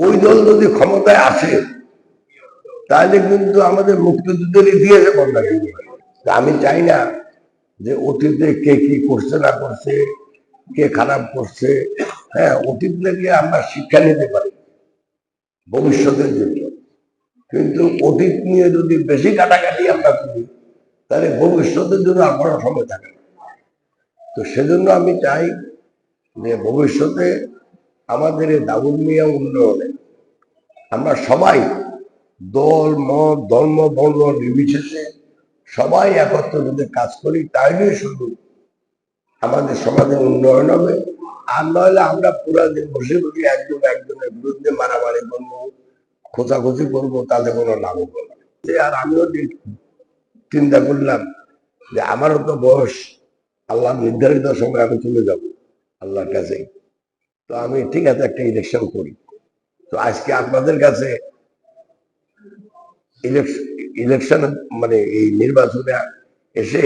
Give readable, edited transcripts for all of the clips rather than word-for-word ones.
ওই দল যদি ক্ষমতায় আসে তাহলে কিন্তু আমাদের মুক্তিযুদ্ধের ইতিহাসে বদলা দিবে। আমি চাই না যে অতীতে কে কি করছে না করছে, কে খারাপ করছে, হ্যাঁ অতীত থেকে আমরা শিক্ষা নিতে পারি ভবিষ্যতের জন্য। কিন্তু অতীত নিয়ে যদি বেশি কাটাকাটি আমরা করি তাহলে ভবিষ্যতের জন্য আর কোনো সময় থাকে না। তো সেজন্য আমি চাই যে ভবিষ্যতে আমাদের এই দাউদমিয়া উন্নয়নে আমরা সবাই দল মত ধর্ম বর্ণ নির্বিশেষে সবাই একত্র যদি কাজ করি তাইলেই শুধু আমাদের সমাজের উন্নয়ন হবে। আর নইলে আমরা পুরা দিন বসে বসে একজন একজনের বিরুদ্ধে মারামারি করবো, খোঁচাখুচি করবো, তাতে কোনো লাভ হবে না। আর আমিও চিন্তা করলাম যে আমারও তো বয়স, আল্লাহ নির্ধারিত সময় আমি চলে যাব আল্লাহর কাছে। তো আমি ঠিক আছে একটা ইলেকশন করি। তো আজকে আপনাদের কাছে ইলেকশন মানে এই নির্বাচনে এসে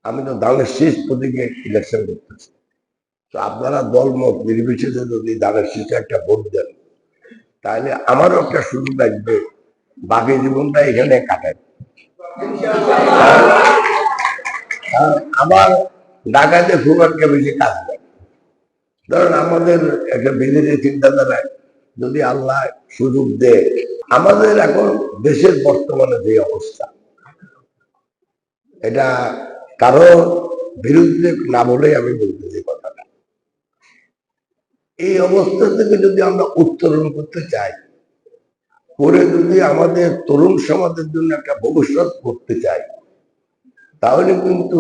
আমি তো দানের শীষ প্রতীকে ইলেকশন করতেছি। তো আপনারা দলমত নির্বিশেষে যদি দানের শীষে একটা ভোট দেন তাহলে আমারও একটা সুযোগ আসবে বাকি জীবনটা এখানে কাটায়। আমার ঢাকাতে খুব একটা বেশি কাজ নেই। ধরেন আমাদের একটা বিদেশি চিন্তাধারায় যদি আল্লাহ সুযোগ দেয়, আমাদের এখন দেশের বর্তমানে যে অবস্থা, এটা কারো বিরুদ্ধে না বলেই আমি বলতেছি কথাটা। এই অবস্থা থেকে যদি আমরা উত্তরণ করতে চাই, করে যদি আমাদের তরুণ সমাজের জন্য একটা ভবিষ্যৎ করতে চাই, তাহলে কিন্তু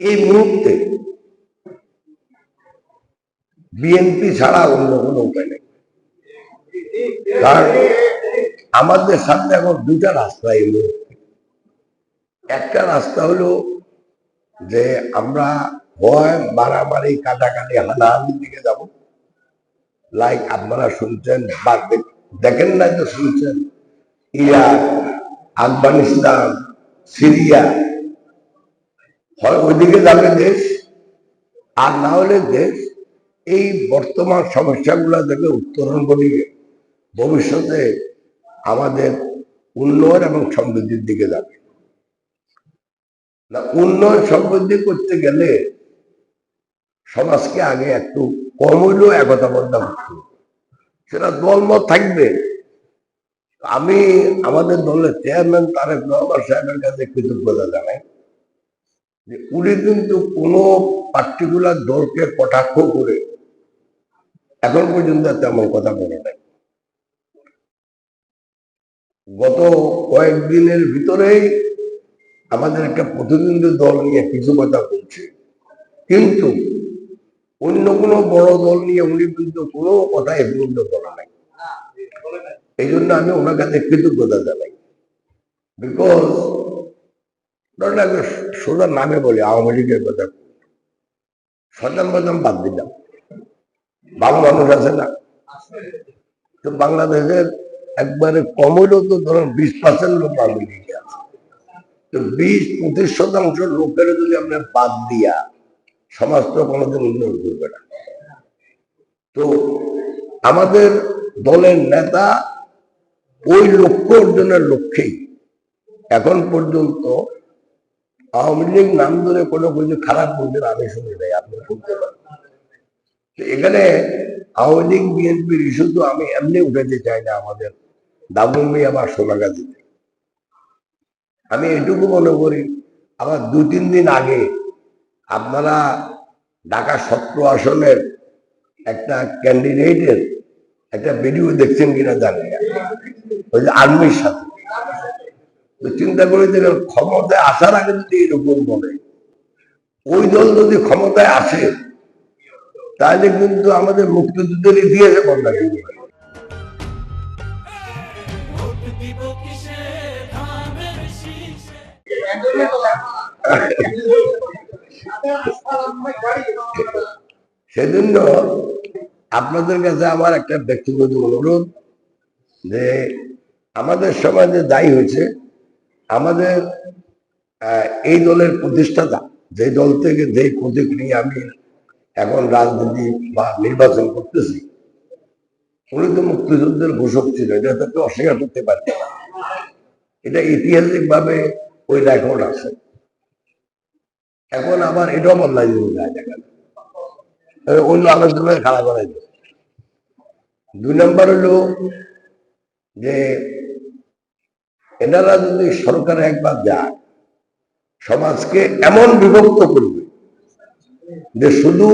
এই মুহূর্তে বিএনপি ছাড়া অন্য কোনো উপায় নেই। কারণ আমাদের সামনে এখন দুইটা রাস্তা। এই মুহূর্তে একটা রাস্তা হলো যে আমরা হয় মারামারি কাটাকাটি হানাহানির দিকে যাব, লাইক আপনারা শুনছেন বা দেখেন নাই তো শুনছেন, ইরাক, আফগানিস্তান, সিরিয়া, হয় ওইদিকে যাবে দেশ, আর না হলে দেশ এই বর্তমান সমস্যাগুলো থেকে উত্তরণ করি ভবিষ্যতে আমাদের উন্নয়ন এবং সমৃদ্ধির দিকে যাবে। না, উন্নয়ন সমৃদ্ধি করতে গেলে সমাজকে আগে একটু কম হইলেও একতাবদ্ধ করতে, সেটা দলমত থাকবে। আমি আমাদের দলের চেয়ারম্যান তারেক রহমান সাহেবের কাছে কৃতজ্ঞতা জানাই যে উনি কিন্তু কোনো পার্টিকুলার দলকে কটাক্ষ করে এখন পর্যন্ত তেমন কথা বলে নাই। গত কয়েকদিনের ভিতরেই আমাদের একটা প্রতিদ্বন্দ্বী দল নিয়ে কিছু কথা বলছে, কিন্তু অন্য কোনো বড় দল নিয়ে উনি কিন্তু কোনো কথা এ পর্যন্ত বলা নাই। এই জন্য আমি ওনার কাছে কৃতজ্ঞতা জানাই। বিকজ ধরেন সোজা নামে বলি আওয়ামী লীগের কথা, সদাম বদাম বাদ দিলাম, ভালো মানুষ আছে না? তো বাংলাদেশের একবারে কম হইলেও তো ধরেন 20% লোক আওয়ামী লীগে আছে। তো 20-25% লোকের যদি আমরা বাদ দিয়া সমাজ তো কোনোদিন উন্নয়ন করবে না। তো আমাদের দলের নেতা ওই লক্ষ্য অর্জনের লক্ষ্যেই এখন পর্যন্ত আওয়ামী লীগ নাম ধরে কোনো কিছু খারাপ বলবেন আমি শুনে নাই, আপনি শুনতে পারেন। এখানে আওয়ামী লীগ বিএনপির ইস্যু তো আমি এমনি উঠাতে চাই না আমাদের দাবুমি আমার সোনাগাজীতে। আমি এটুকু মনে করি আবার 2-3 দিন আগে আপনারা ঢাকা 17 আসনের একটা ক্যান্ডিডেটের একটা ভিডিও দেখছেন কিনা জানি না, ওই যে আর্মির সাথে। চিন্তা করে দেখেন ক্ষমতায় আসার আগে যদি এরকম বলে, ওই দল যদি ক্ষমতায় আসে তাহলে কিন্তু আমাদের মুক্তিযুদ্ধের ইতিহাসে বদলা দিবে। সেজন্য আপনাদের কাছে আমার একটা ব্যক্তিগত অনুরোধ যে আমাদের সমাজে দায়ী হয়েছে আমাদের এই দলের প্রতিষ্ঠাতা, যে দল থেকে যে প্রতীক নিয়ে আমি এখন রাজনীতি বা নির্বাচন করতেছি, উনি তো মুক্তিযুদ্ধের ঘোষক ছিলেন, এটা তো কেউ অস্বীকার করতে পারে না। এটা ঐতিহাসিক ভাবে ওই রেকর্ড আছে। এখন আবার এটাও বদলাই দিতে যায় দেখেন, অন্য আলোচনায় খাড়া করাই যায়। 2 নম্বর হলো যে এনারা যদি সরকারে একবার যায়, সমাজকে এমন বিভক্ত করবে যে শুধু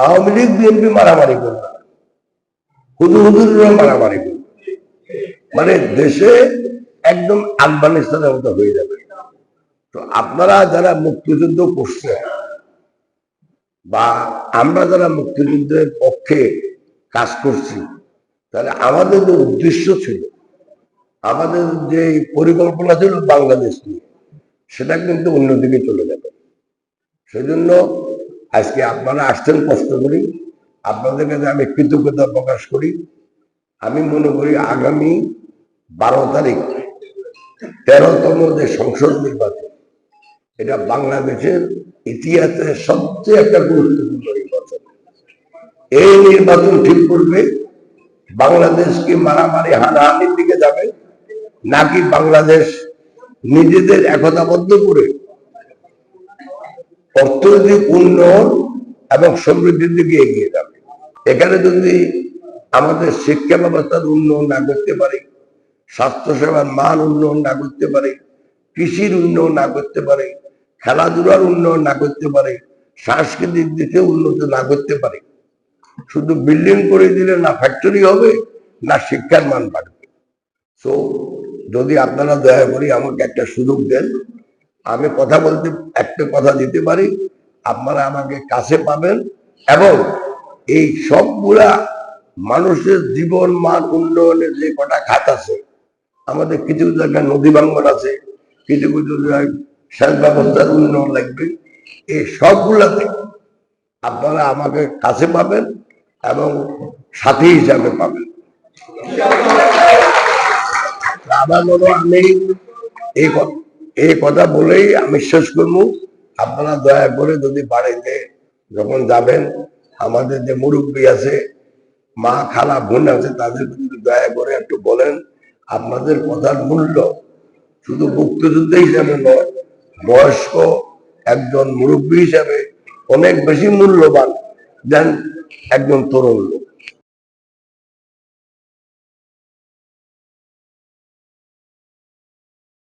আওয়ামী লীগ বিএনপি মারামারি করবে, হুজুররা মারামারি করবে, মানে দেশে একদম আফগানিস্তানের মতো হয়ে যাবে। তো আপনারা যারা মুক্তিযুদ্ধ করছে বা আমরা যারা মুক্তিযুদ্ধের পক্ষে কাজ করছি, তাহলে আমাদের যে উদ্দেশ্য ছিল, আমাদের যে পরিকল্পনা ছিল বাংলাদেশ নিয়ে, সেটা কিন্তু অন্যদিকে চলে যাবে। সেজন্য আজকে আপনারা আসছেন কষ্ট করি, আপনাদের কাছে আমি কৃতজ্ঞতা প্রকাশ করি। আমি মনে করি আগামী 12 তারিখ 13তম যে সংসদ নির্বাচন, এটা বাংলাদেশের ইতিহাসে সবচেয়ে একটা গুরুত্বপূর্ণ নির্বাচন। এই নির্বাচন ঠিক করবে বাংলাদেশ কি মারামারি হানাহানির দিকে যাবে, নাকি বাংলাদেশ নিজেদের একতাবদ্ধ করে অর্থনৈতিক উন্নয়ন এবং সমৃদ্ধির দিকে এগিয়ে যাবে। এখানে যদি আমাদের শিক্ষা ব্যবস্থার উন্নয়ন না করতে পারি, স্বাস্থ্যসেবার মান উন্নয়ন না করতে পারে, কৃষির উন্নয়ন না করতে পারে, খেলাধুলার উন্নয়ন না করতে পারে, সাংস্কৃতিক দিকে উন্নত না করতে পারে, শুধু বিল্ডিং করে দিলে না ফ্যাক্টরি হবে, না শিক্ষার মান বাড়বে। তো যদি আপনারা দয়া করে আমাকে একটা সুযোগ দেন, আমি কথা বলতে একটা কথা দিতে পারি, আপনারা আমাকে কাছে পাবেন এবং এই সবগুলা মানুষের জীবন মান উন্নয়নের যে কটা খাত আছে, আমাদের কিছু জায়গায় নদী ভাঙ্গন আছে, কিছু কিছু জায়গায় সেচ ব্যবস্থার উন্নয়ন লাগবে, এই সবগুলাতে আপনারা আমাকে কাছে পাবেন এবং সাথী হিসাবে পাবেন। আবার বলো, আমি এই কথা বলেই আমি শেষ করবো। আপনারা দয়া করে যদি বাড়িতে যখন যাবেন, আমাদের যে মুরব্বী আছে, মা খালা বোন আছে, তাদের যদি দয়া করে একটু বলেন, আপনাদের কথার মূল্য শুধু মুক্তিযুদ্ধ হিসাবে নয়, বয়স্ক একজন মুরব্বী হিসাবে অনেক বেশি মূল্যবান দেন একজন তরুণ লোক।